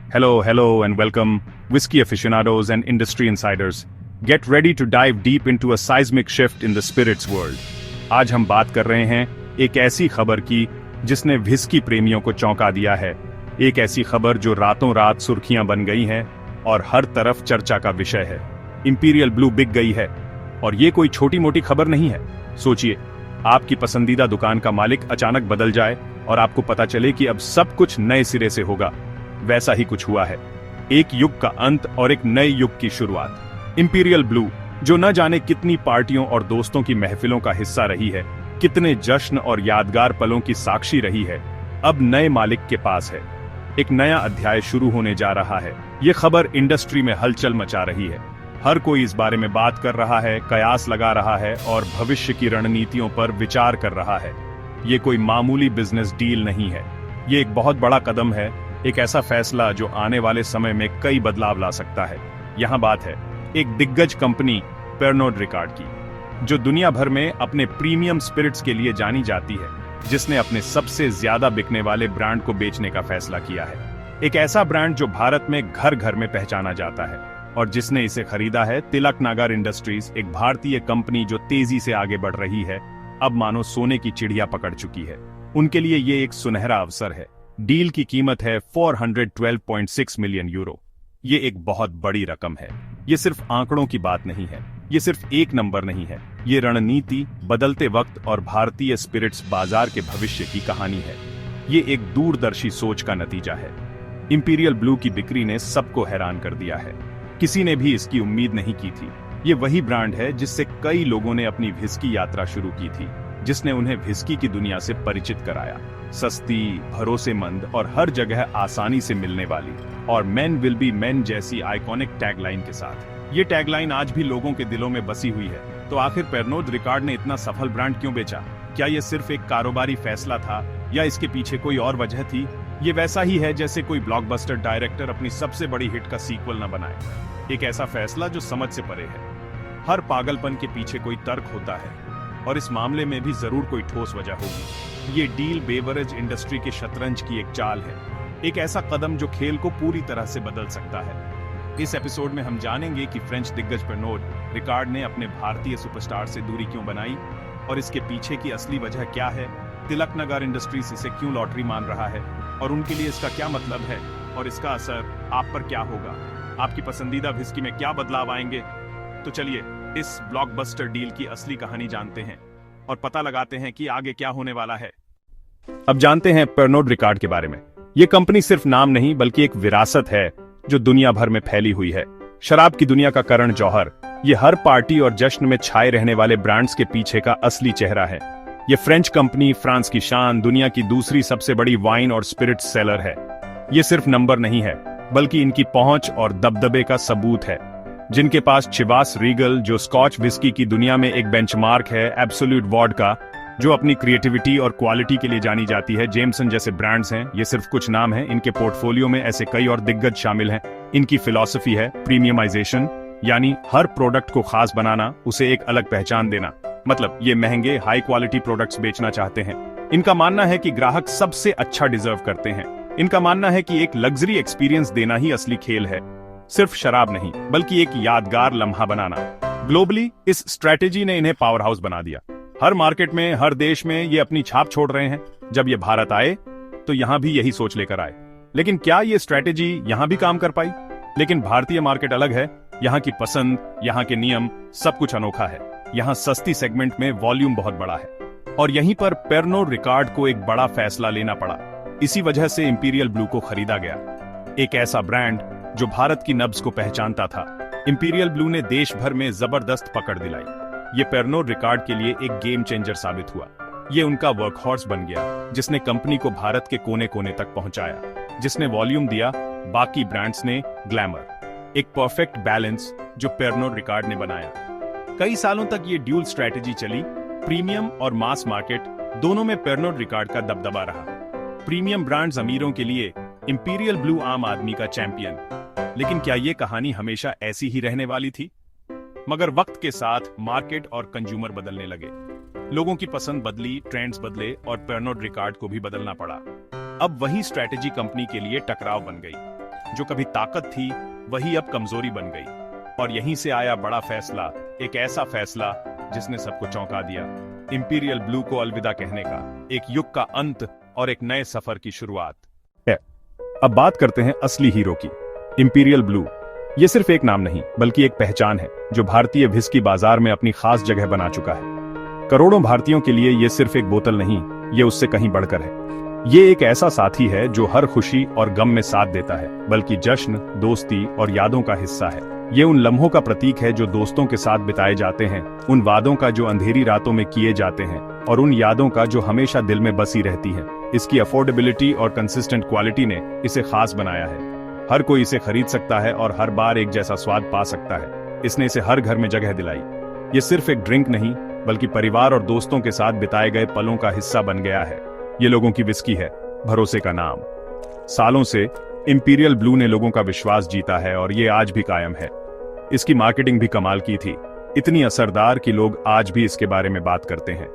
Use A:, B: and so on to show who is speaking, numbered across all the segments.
A: Hello, and welcome, whiskey aficionados and industry insiders. Get ready to dive deep into a seismic shift in the spirits world. आज हम बात कर रहे हैं एक ऐसी खबर की जिसने व्हिस्की प्रेमियों को चौंका दिया है। एक ऐसी खबर जो रातों रात सुर्खियां बन गई है और हर तरफ चर्चा का विषय है। इंपीरियल ब्लू बिक गई है, और ये कोई छोटी मोटी खबर नहीं है। सोचिए, आपकी पसंदीदा दुकान का मालिक अचानक बदल जाए और आपको पता चले कि अब सब कुछ नए सिरे से होगा। वैसा ही कुछ हुआ है। एक युग का अंत और एक नए युग की शुरुआत। इंपीरियल ब्लू, जो न जाने कितनी पार्टियों और दोस्तों की महफिलों का हिस्सा रही है, कितने जश्न और यादगार पलों की साक्षी रही है, अब नए मालिक के पास है। एक नया अध्याय शुरू होने जा रहा है। ये खबर इंडस्ट्री में हलचल मचा रही है। हर कोई इस बारे में बात कर रहा है, कयास लगा रहा है और भविष्य की रणनीतियों पर विचार कर रहा है। ये कोई मामूली बिजनेस डील नहीं है। ये एक बहुत बड़ा कदम है, एक ऐसा फैसला जो आने वाले समय में कई बदलाव ला सकता है। यहाँ बात है एक दिग्गज कंपनी पेरनोड रिकार्ड की, जो दुनिया भर में अपने प्रीमियम स्पिरिट्स के लिए जानी जाती है, जिसने अपने सबसे ज्यादा बिकने वाले ब्रांड को बेचने का फैसला किया है। एक ऐसा ब्रांड जो भारत में घर घर में पहचाना जाता है, और जिसने इसे खरीदा है तिलक नागर इंडस्ट्रीज, एक भारतीय कंपनी जो तेजी से आगे बढ़ रही है, अब मानो सोने की चिड़िया पकड़ चुकी है। उनके लिए ये एक सुनहरा अवसर है। डील की कीमत है 412.6 मिलियन यूरो। ये एक बहुत बड़ी रकम है। ये सिर्फ आंकड़ों की बात नहीं है, ये सिर्फ एक नंबर नहीं है। ये रणनीति, बदलते वक्त और भारतीय स्पिरिट्स बाजार के भविष्य की कहानी है। ये एक दूरदर्शी सोच का नतीजा है। इंपीरियल ब्लू की बिक्री ने सबको हैरान कर दिया है। किसी ने भी इसकी उम्मीद नहीं की थी। ये वही ब्रांड है जिससे कई लोगों ने अपनी व्हिस्की यात्रा शुरू की थी, जिसने उन्हें व्हिस्की की दुनिया से परिचित कराया। सस्ती, भरोसेमंद और हर जगह आसानी से मिलने वाली, और मेन विल बी मेन जैसी आइकॉनिक टैगलाइन के साथ। ये टैगलाइन आज भी लोगों के दिलों में बसी हुई है। तो आखिर पेरनोड रिकार्ड ने इतना सफल ब्रांड क्यों बेचा? क्या ये सिर्फ एक कारोबारी फैसला था, या इसके पीछे कोई और वजह थी? ये वैसा ही है जैसे कोई ब्लॉकबस्टर डायरेक्टर अपनी सबसे बड़ी हिट का सीक्वल न बनाए। एक ऐसा फैसला जो समझ से परे है। हर पागलपन के पीछे कोई तर्क होता है, और इस मामले में भी जरूर कोई ठोस वजह होगी। ये डील बेवरेज इंडस्ट्री के शतरंज की एक चाल है, एक ऐसा कदम जो खेल को पूरी तरह से बदल सकता है। इस एपिसोड में हम जानेंगे कि फ्रेंच दिग्गज पेरनोड रिकार्ड ने अपने भारतीय सुपरस्टार से दूरी क्यों बनाई, और इसके पीछे की असली वजह क्या है। तिलक नगर इंडस्ट्रीज इसे क्यों लॉटरी मान रहा है, और उनके लिए इसका क्या मतलब है, और इसका असर आप पर क्या होगा। आपकी पसंदीदा व्हिस्की में क्या बदलाव आएंगे। तो चलिए इस ब्लॉकबस्टर डील की असली कहानी जानते हैं और पता लगाते हैं कि आगे क्या होने वाला है। अब जानते हैं पेरनोड रिकार्ड के बारे में। ये कंपनी सिर्फ नाम नहीं, बल्कि एक विरासत है जो दुनिया भर में फैली हुई है। शराब की दुनिया का करण जौहर, ये हर पार्टी और जश्न में छाए रहने वाले ब्रांड्स के पीछे का असली चेहरा है। ये फ्रेंच कंपनी, फ्रांस की शान, दुनिया की दूसरी सबसे बड़ी वाइन और स्पिरिट्स सेलर है। ये सिर्फ नंबर नहीं है, बल्कि इनकी पहुंच और दबदबे का सबूत है। जिनके पास चिवास रीगल, जो स्कॉच व्हिस्की की दुनिया में एक बेंचमार्क है, एब्सोल्यूट वोडका, जो अपनी क्रिएटिविटी और क्वालिटी के लिए जानी जाती है, जेमसन जैसे ब्रांड्स हैं। ये सिर्फ कुछ नाम हैं, इनके पोर्टफोलियो में ऐसे कई और दिग्गज शामिल हैं। इनकी फिलॉसफी है प्रीमियमाइजेशन, यानी हर प्रोडक्ट को खास बनाना, उसे एक अलग पहचान देना। मतलब ये महंगे हाई क्वालिटी प्रोडक्ट्स बेचना चाहते हैं। इनका मानना है कि ग्राहक सबसे अच्छा डिजर्व करते हैं। इनका मानना है कि एक लग्जरी एक्सपीरियंस देना ही असली खेल है, सिर्फ शराब नहीं, बल्कि एक यादगार लम्हा बनाना। ग्लोबली इस स्ट्रेटेजी ने इन्हें पावर हाउस बना दिया। हर मार्केट में, हर देश में ये अपनी छाप छोड़ रहे हैं। जब ये भारत आए तो यहां भी यही सोच लेकर आए। लेकिन क्या ये स्ट्रेटेजी यहां भी काम कर पाई? लेकिन भारतीय मार्केट अलग है। यहाँ की पसंद, यहाँ के नियम, सब कुछ अनोखा है। यहाँ सस्ती सेगमेंट में वॉल्यूम बहुत बड़ा है, और यहीं पर पेरनोड रिकार्ड को एक बड़ा फैसला लेना पड़ा। इसी वजह से इंपीरियल ब्लू को खरीदा गया। एक ऐसा ब्रांड जो भारत की नब्ज को पहचानता था। इंपीरियल ब्लू ने देश भर में जबरदस्त पकड़ दिलाई। ये पेरनोड रिकार्ड के लिए एक गेम चेंजर साबित हुआ। ये उनका वर्कहॉर्स बन गया, जिसने कंपनी को भारत के कोने कोने तक पहुंचाया, जिसने वॉल्यूम दिया, बाकी ब्रांड्स ने ग्लैमर। एक परफेक्ट बैलेंस जो पेरनोड रिकार्ड ने बनाया। कई सालों तक ये ड्यूल स्ट्रेटेजी चली। प्रीमियम और मास मार्केट दोनों में पेरनोड रिकार्ड का दबदबा रहा। प्रीमियम ब्रांड्स अमीरों के लिए, इंपीरियल ब्लू आम आदमी का चैंपियन। लेकिन क्या ये कहानी हमेशा ऐसी ही रहने वाली थी? मगर वक्त के साथ मार्केट और कंज्यूमर बदलने लगे। लोगों की पसंद बदली, ट्रेंड्स बदले, और पेरनोड रिकार्ड को भी बदलना पड़ा। अब वही स्ट्रेटेजी कंपनी के लिए टकराव बन गई। जो कभी ताकत थी वही अब कमजोरी बन गई। और यहीं से आया बड़ा फैसला, एक ऐसा फैसला जिसने सबको चौंका दिया, इंपीरियल ब्लू को अलविदा कहने का। एक युग का अंत और एक नए सफर की शुरुआत है। अब बात करते हैं असली हीरो की, इंपीरियल ब्लू। ये सिर्फ एक नाम नहीं बल्कि एक पहचान है जो भारतीय व्हिस्की बाजार में अपनी खास जगह बना चुका है। करोड़ों भारतीयों के लिए ये सिर्फ एक बोतल नहीं, ये उससे कहीं बढ़कर है। ये एक ऐसा साथी है जो हर खुशी और गम में साथ देता है, बल्कि जश्न, दोस्ती और यादों का हिस्सा है। ये उन लम्हों का प्रतीक है जो दोस्तों के साथ बिताए जाते हैं, उन वादों का जो अंधेरी रातों में किए जाते हैं, और उन यादों का जो हमेशा दिल में बसी रहती है। इसकी अफोर्डेबिलिटी और कंसिस्टेंट क्वालिटी ने इसे खास बनाया है। हर कोई इसे खरीद सकता है और हर बार एक जैसा स्वाद पा सकता है। इसने इसे हर घर में जगह दिलाई। ये सिर्फ एक ड्रिंक नहीं बल्कि परिवार और दोस्तों के साथ बिताए गए पलों का हिस्सा बन गया है। ये लोगों की विस्की है, भरोसे का नाम। सालों से इंपीरियल ब्लू ने लोगों का विश्वास जीता है और ये आज भी कायम है। इसकी मार्केटिंग भी कमाल की थी, इतनी असरदार कि लोग आज भी इसके बारे में बात करते हैं।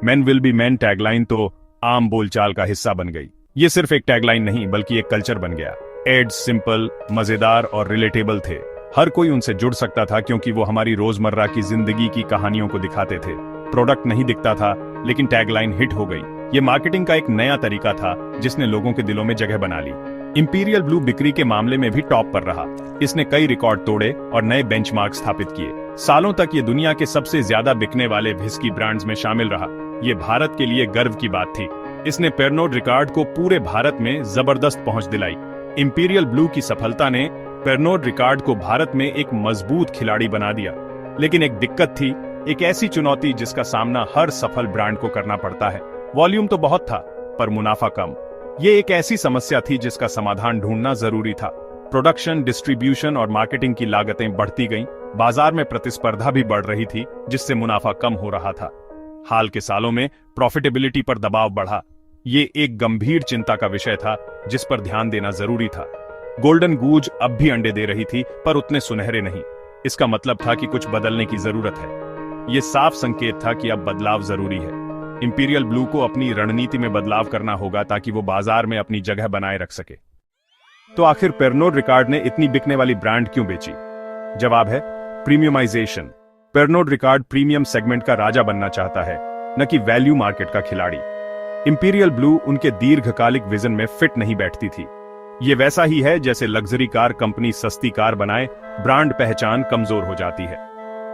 A: Men will be main tagline तो आम बोलचाल का हिस्सा बन गई। ये सिर्फ एक टैगलाइन नहीं बल्कि एक कल्चर बन गया। एड्स सिंपल, मजेदार और रिलेटेबल थे। हर कोई उनसे जुड़ सकता था क्योंकि वो हमारी रोजमर्रा की जिंदगी की कहानियों को दिखाते थे। प्रोडक्ट नहीं दिखता था लेकिन टैगलाइन हिट हो गई। ये मार्केटिंग का एक नया तरीका था जिसने लोगों के दिलों में जगह बना ली। इंपीरियल ब्लू बिक्री के मामले में भी टॉप पर रहा। इसने कई रिकॉर्ड तोड़े और नए बेंचमार्क स्थापित किए। सालों तक ये दुनिया के सबसे ज्यादा बिकने वाले व्हिस्की ब्रांड्स में शामिल रहा। ये भारत के लिए गर्व की बात थी। इसने पेरनोड रिकार्ड को पूरे भारत में जबरदस्त पहुंच दिलाई। इंपीरियल ब्लू की सफलता ने पेरनोड रिकार्ड को भारत में एक मजबूत खिलाड़ी बना दिया। लेकिन एक दिक्कत थी, एक ऐसी चुनौती जिसका सामना हर सफल ब्रांड को करना पड़ता है। वॉल्यूम तो बहुत था पर मुनाफा कम। ये एक ऐसी समस्या थी जिसका समाधान ढूंढना जरूरी था। प्रोडक्शन, डिस्ट्रीब्यूशन और मार्केटिंग की लागतें बढ़ती गईं। बाजार में प्रतिस्पर्धा भी बढ़ रही थी जिससे मुनाफा कम हो रहा था। हाल के सालों में प्रॉफिटेबिलिटी पर दबाव बढ़ा। ये एक गंभीर चिंता का विषय था जिस पर ध्यान देना जरूरी था। गोल्डन गूज अब भी अंडे दे रही थी पर उतने सुनहरे नहीं। इसका मतलब था कि कुछ बदलने की जरूरत है। ये साफ संकेत था कि अब बदलाव जरूरी है। इंपीरियल ब्लू को अपनी रणनीति में बदलाव करना होगा ताकि वो बाजार में अपनी जगह बनाए रख सके। तो आखिर पेरनोड रिकार्ड ने इतनी बिकने वाली ब्रांड क्यों बेची? जवाब है premiumisation. Pernod Ricard premium segment का राजा बनना चाहता है, न कि वैल्यू मार्केट का खिलाड़ी। इंपीरियल ब्लू उनके दीर्घकालिक विजन में फिट नहीं बैठती थी। ये वैसा ही है जैसे लग्जरी कार कंपनी सस्ती कार बनाए, ब्रांड पहचान कमजोर हो जाती है।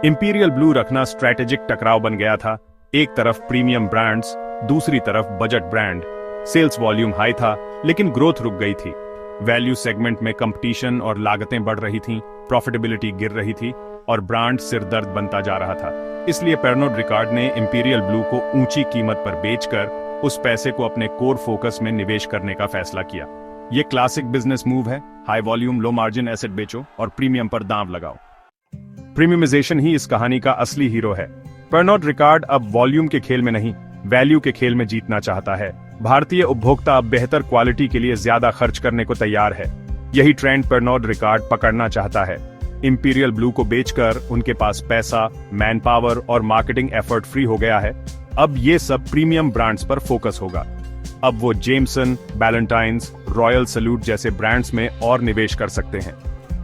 A: इंपीरियल ब्लू रखना स्ट्रैटेजिक टकराव बन गया था। एक तरफ प्रीमियम ब्रांड्स, दूसरी तरफ budget brand. Sales volume high था लेकिन ग्रोथ रुक गई थी। वैल्यू सेगमेंट में कंपटीशन और लागतें बढ़ रही थीं, प्रॉफिटेबिलिटी गिर रही थी और ब्रांड सिरदर्द बनता जा रहा था। इसलिए पेरनोड रिकार्ड ने इंपीरियल ब्लू को ऊंची कीमत पर बेचकर उस पैसे को अपने कोर फोकस में निवेश करने का फैसला किया। ये क्लासिक बिजनेस मूव है, high volume low margin asset बेचो और प्रीमियम पर दांव लगाओ। प्रीमियमाइजेशन ही इस कहानी का असली हीरो है। पेरनोड रिकार्ड अब वॉल्यूम के खेल में नहीं, वैल्यू के खेल में जीतना चाहता है। भारतीय उपभोक्ता अब बेहतर क्वालिटी के लिए ज्यादा खर्च करने को तैयार है। यही ट्रेंड पेरनोड रिकार्ड पकड़ना चाहता है। इंपीरियल ब्लू को बेचकर उनके पास पैसा, मैन पावर और मार्केटिंग एफर्ट फ्री हो गया है। अब ये सब प्रीमियम ब्रांड्स पर फोकस होगा। अब वो जेमसन, बैलेंटाइन्स, रॉयल सैल्यूट जैसे ब्रांड्स में और निवेश कर सकते हैं।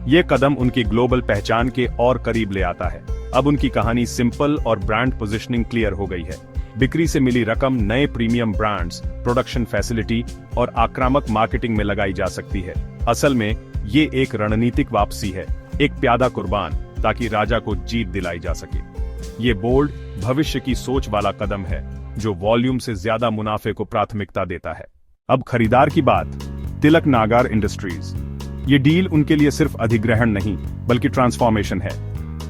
A: ये कदम उनकी ग्लोबल पहचान के और करीब ले आता है। अब उनकी कहानी सिंपल और ब्रांड पोजीशनिंग क्लियर हो गई है। बिक्री से मिली रकम नए प्रीमियम ब्रांड्स, प्रोडक्शन फैसिलिटी और आक्रामक मार्केटिंग में लगाई जा सकती है। असल में ये एक रणनीतिक वापसी है, एक प्यादा कुर्बान ताकि राजा को जीत दिलाई जा सके। ये बोल्ड, भविष्य की सोच वाला कदम है जो वॉल्यूम से ज्यादा मुनाफे को प्राथमिकता देता है। अब खरीदार की बात, तिलक नागर इंडस्ट्रीज। ये डील उनके लिए सिर्फ अधिग्रहण नहीं बल्कि ट्रांसफॉर्मेशन है।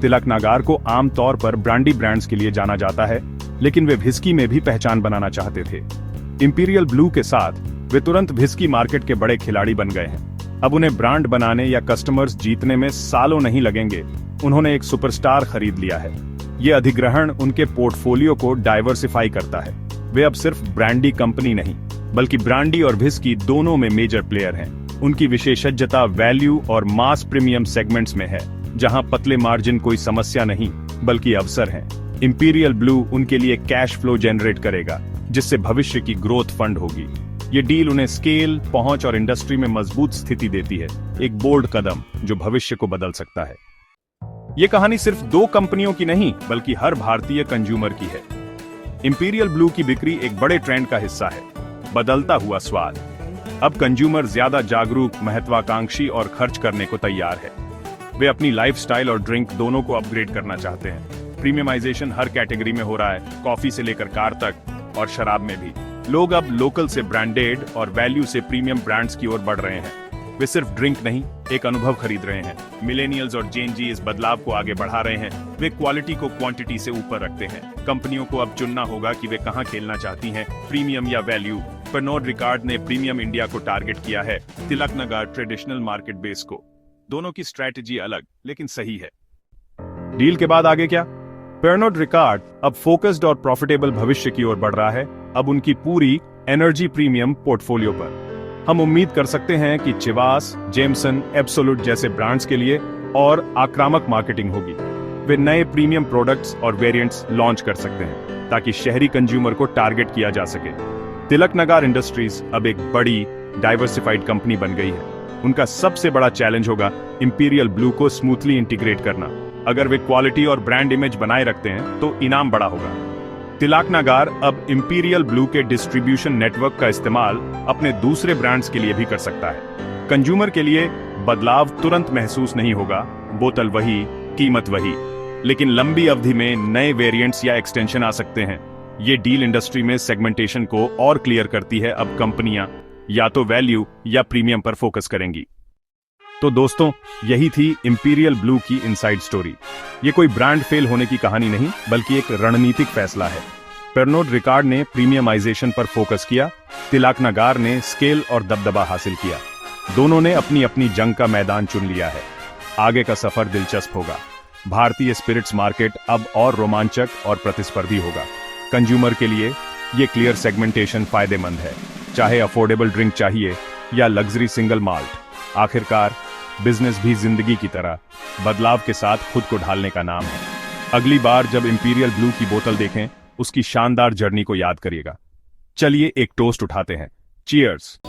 A: तिलक नागर को आमतौर पर ब्रांडी ब्रांड्स के लिए जाना जाता है, लेकिन वे व्हिस्की में भी पहचान बनाना चाहते थे। इंपीरियल ब्लू के साथ वे तुरंत व्हिस्की मार्केट के बड़े खिलाड़ी बन गए हैं। अब उन्हें ब्रांड बनाने या कस्टमर्स जीतने में सालों नहीं लगेंगे। उन्होंने एक सुपरस्टार खरीद लिया है। ये अधिग्रहण उनके पोर्टफोलियो को डाइवर्सिफाई करता है। वे अब सिर्फ ब्रांडी कंपनी नहीं बल्कि ब्रांडी और व्हिस्की दोनों में मेजर प्लेयर हैं। उनकी विशेषज्ञता वैल्यू और मास प्रीमियम सेगमेंट्स में है, जहां पतले मार्जिन कोई समस्या नहीं बल्कि अवसर है। इंपीरियल ब्लू उनके लिए कैश फ्लो जनरेट करेगा जिससे भविष्य की ग्रोथ फंड होगी। ये डील उन्हें स्केल, पहुंच और इंडस्ट्री में मजबूत स्थिति देती है, एक बोल्ड कदम जो भविष्य को बदल सकता है। ये कहानी सिर्फ 2 कंपनियों की नहीं बल्कि हर भारतीय कंज्यूमर की है। इंपीरियल ब्लू की बिक्री एक बड़े ट्रेंड का हिस्सा है, बदलता हुआ स्वाद। अब कंज्यूमर ज्यादा जागरूक, महत्वाकांक्षी और खर्च करने को तैयार है। वे अपनी लाइफस्टाइल और ड्रिंक दोनों को अपग्रेड करना चाहते हैं। प्रीमियमाइजेशन हर कैटेगरी में हो रहा है, कॉफी से लेकर कार तक और शराब में भी। लोग अब लोकल से ब्रांडेड और वैल्यू से प्रीमियम ब्रांड्स की ओर बढ़ रहे हैं। वे सिर्फ ड्रिंक नहीं, एक अनुभव खरीद रहे हैं। मिलेनियल्स और जेन जी इस बदलाव को आगे बढ़ा रहे हैं। वे क्वालिटी को क्वांटिटी से ऊपर रखते हैं। कंपनियों को अब चुनना होगा कि वे कहां खेलना चाहती हैं, प्रीमियम या वैल्यू। पर्नोड रिकार्ड ने प्रीमियम इंडिया को टारगेट किया है, Tilak Nagar traditional market base को। दोनों की स्ट्रैटेजी अलग लेकिन सही है। डील के बाद आगे क्या? पर्नोड रिकार्ड अब फोकस्ड और प्रॉफिटेबल भविष्य की ओर बढ़ रहा है, अब उनकी पूरी एनर्जी प्रीमियम पोर्टफोलियो पर। हम उम्मीद कर सकते हैं कि चिवास, जेमसन, एब्सोल्यूट जैसे ब्रांड्स के लिए और आक्रामक मार्केटिंग होगी। वे नए प्रीमियम प्रोडक्ट्स और वेरिएंट्स लॉन्च कर सकते हैं ताकि शहरी कंज्यूमर को टारगेट किया जा सके। तिलक नगर इंडस्ट्रीज अब एक बड़ी डाइवर्सिफाइड कंपनी बन गई है। उनका सबसे बड़ा चैलेंज होगा इंपीरियल ब्लू को स्मूथली इंटीग्रेट करना। अगर वे क्वालिटी और ब्रांड इमेज बनाए रखते हैं तो इनाम बड़ा होगा। तिलक नगर अब इंपीरियल ब्लू के डिस्ट्रीब्यूशन नेटवर्क का इस्तेमाल अपने दूसरे ब्रांड्स के लिए भी कर सकता है। कंज्यूमर के लिए बदलाव तुरंत महसूस नहीं होगा, बोतल वही, कीमत वही, लेकिन लंबी अवधि में नए वेरिएंट्स या एक्सटेंशन आ सकते हैं। ये डील इंडस्ट्री में सेगमेंटेशन को और क्लियर करती है। अब कंपनियां या तो वैल्यू या प्रीमियम पर फोकस करेंगी। तो दोस्तों, यही थी इंपीरियल ब्लू की इनसाइड स्टोरी। ये कोई ब्रांड फेल होने की कहानी नहीं बल्कि एक रणनीतिक फैसला है। पर्नोड रिकार्ड ने प्रीमियमाइजेशन पर फोकस किया, तिलक नगर ने स्केल और दबदबा हासिल किया। दोनों ने अपनी अपनी जंग का मैदान चुन लिया है। आगे का सफर दिलचस्प होगा। भारतीय स्पिरिट्स मार्केट अब और रोमांचक और प्रतिस्पर्धी होगा। कंज्यूमर के लिए ये क्लियर सेगमेंटेशन फायदेमंद है, चाहे अफोर्डेबल ड्रिंक चाहिए या लग्जरी सिंगल माल्ट। आखिरकार बिजनेस भी जिंदगी की तरह बदलाव के साथ खुद को ढालने का नाम है। अगली बार जब इंपीरियल ब्लू की बोतल देखें, उसकी शानदार जर्नी को याद करिएगा। चलिए एक टोस्ट उठाते हैं। चीयर्स।